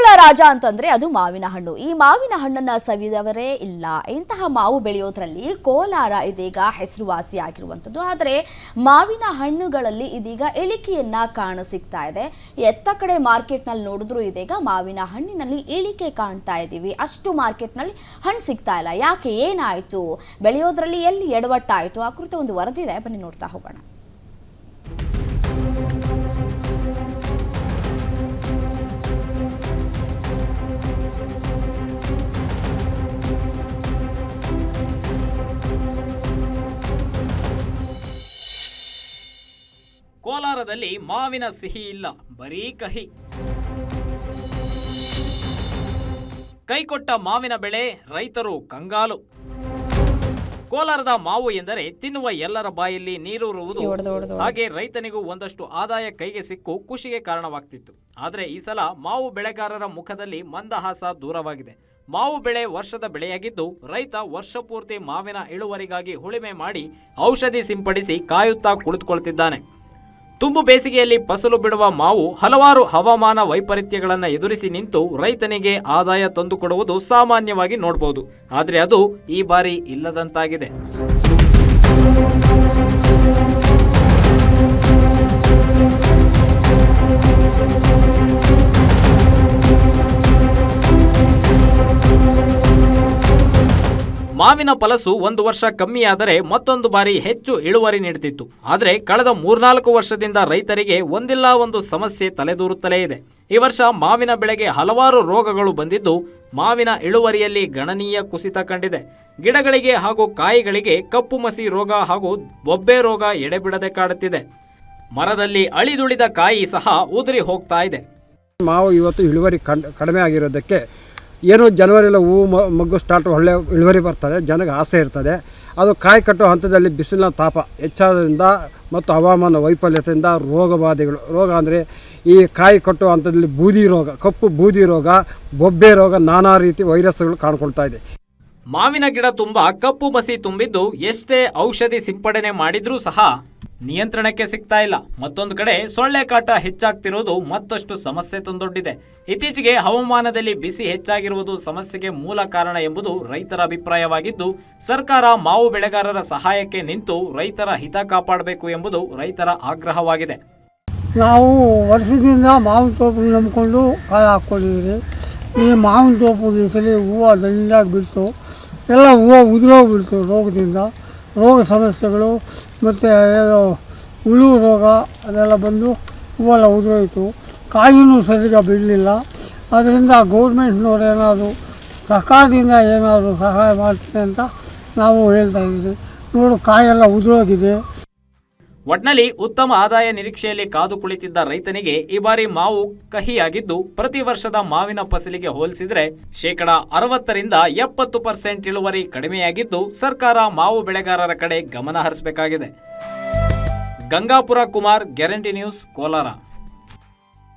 ಹಣ್ಣುಗಳ ರಾಜ ಅಂತಂದ್ರೆ ಅದು ಮಾವಿನ ಹಣ್ಣು. ಈ ಮಾವಿನ ಹಣ್ಣನ್ನ ಸವಿದವರೇ ಇಲ್ಲ. ಇಂತಹ ಮಾವು ಬೆಳೆಯೋದ್ರಲ್ಲಿ ಕೋಲಾರ ಇದೀಗ ಹೆಸರುವಾಸಿಯಾಗಿರುವಂಥದ್ದು. ಆದರೆ ಮಾವಿನ ಹಣ್ಣುಗಳಲ್ಲಿ ಇದೀಗ ಇಳಿಕೆಯನ್ನ ಕಾಣಸಿಗ್ತಾ ಇದೆ. ಎತ್ತ ಕಡೆ ಮಾರ್ಕೆಟ್ನಲ್ಲಿ ನೋಡಿದ್ರು ಇದೀಗ ಮಾವಿನ ಹಣ್ಣಿನಲ್ಲಿ ಇಳಿಕೆ ಕಾಣ್ತಾ ಇದ್ದೀವಿ. ಅಷ್ಟು ಮಾರ್ಕೆಟ್ನಲ್ಲಿ ಹಣ್ಣು ಸಿಗ್ತಾ ಇಲ್ಲ. ಯಾಕೆ, ಏನಾಯ್ತು, ಬೆಳೆಯೋದ್ರಲ್ಲಿ ಎಲ್ಲಿ ಎಡವಟ್ಟಾಯಿತು, ಆ ಕುರಿತ ಒಂದು ವರದಿ ಇದೆ, ಬನ್ನಿ ನೋಡ್ತಾ ಹೋಗೋಣ. ಕೋಲಾರದಲ್ಲಿ ಮಾವಿನ ಸಿಹಿ ಇಲ್ಲ, ಬರೀ ಕಹಿ. ಕೈಕೊಟ್ಟ ಮಾವಿನ ಬೆಳೆ, ರೈತರು ಕಂಗಾಲು. ಕೋಲಾರದ ಮಾವು ಎಂದರೆ ತಿನ್ನುವ ಎಲ್ಲರ ಬಾಯಲ್ಲಿ ನೀರೂರುವುದು. ಹಾಗೆ ರೈತನಿಗೂ ಒಂದಷ್ಟು ಆದಾಯ ಕೈಗೆ ಸಿಕ್ಕು ಖುಷಿಗೆ ಕಾರಣವಾಗ್ತಿತ್ತು. ಆದರೆ ಈ ಸಲ ಮಾವು ಬೆಳೆಗಾರರ ಮುಖದಲ್ಲಿ ಮಂದಹಾಸ ದೂರವಾಗಿದೆ. ಮಾವು ಬೆಳೆ ವರ್ಷದ ಬೆಳೆಯಾಗಿದ್ದು, ರೈತ ವರ್ಷ ಪೂರ್ತಿ ಮಾವಿನ ಇಳುವರಿಗಾಗಿ ಉಳುಮೆ ಮಾಡಿ ಔಷಧಿ ಸಿಂಪಡಿಸಿ ಕಾಯುತ್ತಾ ಕುಳಿತುಕೊಳ್ತಿದ್ದಾನೆ. ತುಂಬು ಬೇಸಿಗೆಯಲ್ಲಿ ಫಸಲು ಬಿಡುವ ಮಾವು ಹಲವಾರು ಹವಾಮಾನ ವೈಪರೀತ್ಯಗಳನ್ನು ಎದುರಿಸಿ ನಿಂತು ರೈತನಿಗೆ ಆದಾಯ ತಂದುಕೊಡುವುದು ಸಾಮಾನ್ಯವಾಗಿ ನೋಡಬಹುದು. ಆದರೆ ಅದು ಈ ಬಾರಿ ಇಲ್ಲದಂತಾಗಿದೆ. ಮಾವಿನ ಫಲಸು ಒಂದು ವರ್ಷ ಕಮ್ಮಿಯಾದರೆ ಮತ್ತೊಂದು ಬಾರಿ ಹೆಚ್ಚು ಇಳುವರಿ ನೀಡುತ್ತಿತ್ತು. ಆದರೆ ಕಳೆದ 3-4 ವರ್ಷದಿಂದ ರೈತರಿಗೆ ಒಂದಿಲ್ಲ ಒಂದು ಸಮಸ್ಯೆ ತಲೆದೂರುತ್ತಲೇ ಇದೆ. ಈ ವರ್ಷ ಮಾವಿನ ಬೆಳೆಗೆ ಹಲವಾರು ರೋಗಗಳು ಬಂದಿದ್ದು, ಮಾವಿನ ಇಳುವರಿಯಲ್ಲಿ ಗಣನೀಯ ಕುಸಿತ ಕಂಡಿದೆ. ಗಿಡಗಳಿಗೆ ಹಾಗೂ ಕಾಯಿಗಳಿಗೆ ಕಪ್ಪು ಮಸಿ ರೋಗ ಹಾಗೂ ಬೊಬ್ಬೆ ರೋಗ ಎಡೆಬಿಡದೆ ಕಾಡುತ್ತಿದೆ. ಮರದಲ್ಲಿ ಅಳಿದುಳಿದ ಕಾಯಿ ಸಹ ಉದುರಿ ಹೋಗ್ತಾ ಇದೆ. ಮಾವು ಇವತ್ತು ಇಳುವರಿ ಕಡಿಮೆ ಆಗಿರೋದಕ್ಕೆ ಏನೋ ಜನವರಿಯಲ್ಲಿ ಹೂವು ಮಗ್ಗು ಸ್ಟಾರ್ಟ್ ಒಳ್ಳೆ ಇಳುವರಿ ಬರ್ತದೆ, ಜನಕ್ಕೆ ಆಸೆ ಇರ್ತದೆ. ಅದು ಕಾಯಿ ಕಟ್ಟುವ ಹಂತದಲ್ಲಿ ಬಿಸಿಲಿನ ತಾಪ ಹೆಚ್ಚಾದ್ರಿಂದ ಮತ್ತು ಹವಾಮಾನ ವೈಫಲ್ಯತೆಯಿಂದ ರೋಗ ಅಂದರೆ ಈ ಕಾಯಿ ಕಟ್ಟುವ ಹಂತದಲ್ಲಿ ಬೂದಿ ರೋಗ, ಕಪ್ಪು ಬೂದಿ ರೋಗ, ಬೊಬ್ಬೆ ರೋಗ, ನಾನಾ ರೀತಿ ವೈರಸ್ಗಳು ಕಾಣ್ಕೊಳ್ತಾ ಇದೆ. ಮಾವಿನ ಗಿಡ ತುಂಬ ಕಪ್ಪು ಮಸಿ ತುಂಬಿದ್ದು ಎಷ್ಟೇ ಔಷಧಿ ಸಿಂಪಡಣೆ ಮಾಡಿದ್ರೂ ಸಹ ನಿಯಂತ್ರಣಕ್ಕೆ ಸಿಗ್ತಾ ಇಲ್ಲ. ಮತ್ತೊಂದು ಕಡೆ ಸೊಳ್ಳೆ ಕಾಟ ಹೆಚ್ಚಾಗ್ತಿರೋದು ಮತ್ತಷ್ಟು ಸಮಸ್ಯೆ ತಂದೊಡ್ಡಿದೆ. ಇತ್ತೀಚೆಗೆ ಹವಾಮಾನದಲ್ಲಿ ಬಿಸಿ ಹೆಚ್ಚಾಗಿರುವುದು ಸಮಸ್ಯೆಗೆ ಮೂಲ ಕಾರಣ ಎಂಬುದು ರೈತರ ಅಭಿಪ್ರಾಯವಾಗಿದ್ದು, ಸರ್ಕಾರ ಮಾವು ಬೆಳೆಗಾರರ ಸಹಾಯಕ್ಕೆ ನಿಂತು ರೈತರ ಹಿತ ಕಾಪಾಡಬೇಕು ಎಂಬುದು ರೈತರ ಆಗ್ರಹವಾಗಿದೆ. ನಾವು ವರ್ಷದಿಂದ ಮಾವಿನ ತೋಪು ನಂಬಿಕೊಂಡು ಕಾಯಿ ಹಾಕ್ಕೊಂಡಿದ್ದೀವಿ. ಈ ಮಾವಿನ ತೋಪು ಈ ಸಲ ಹೂವು ದಂಡಾಗಿ ಬಿಟ್ಟು ಎಲ್ಲ ಹೂವು ಉದುರೋಗ್ಬಿಡ್ತು. ರೋಗ ಸಮಸ್ಯೆಗಳು ಮತ್ತು ಹುಳು ರೋಗ ಅದೆಲ್ಲ ಬಂದು ಹೂವೆಲ್ಲ ಉದುರೋಯ್ತು. ಕಾಯಿನೂ ಸರಿಯಾಗಿ ಬಿಡಲಿಲ್ಲ. ಅದರಿಂದ ಗೌರ್ಮೆಂಟ್ನವ್ರು ಏನಾದರೂ ಸರ್ಕಾರದಿಂದ ಏನಾದರೂ ಸಹಾಯ ಮಾಡ್ತೀನಿ ಅಂತ ನಾವು ಹೇಳ್ತಾ ಇದ್ದೀವಿ. ನೋಡು, ಕಾಯೆಲ್ಲ ಉದುರೋಗಿದೆ. ಒಟ್ನಲ್ಲಿ ಉತ್ತಮ ಆದಾಯ ನಿರೀಕ್ಷೆಯಲ್ಲಿ ಕಾದು ಕುಳಿತಿದ್ದ ರೈತನಿಗೆ ಈ ಬಾರಿ ಮಾವು ಕಹಿಯಾಗಿದ್ದು, ಪ್ರತಿ ವರ್ಷದ ಮಾವಿನ ಫಸಲಿಗೆ ಹೋಲಿಸಿದರೆ 60% ಇಳುವರಿ ಕಡಿಮೆಯಾಗಿದ್ದು, ಸರ್ಕಾರ ಮಾವು ಬೆಳೆಗಾರರ ಕಡೆ ಗಮನ ಹರಿಸಬೇಕಾಗಿದೆ. Gangapura Kumar, guarantee news, Kolar.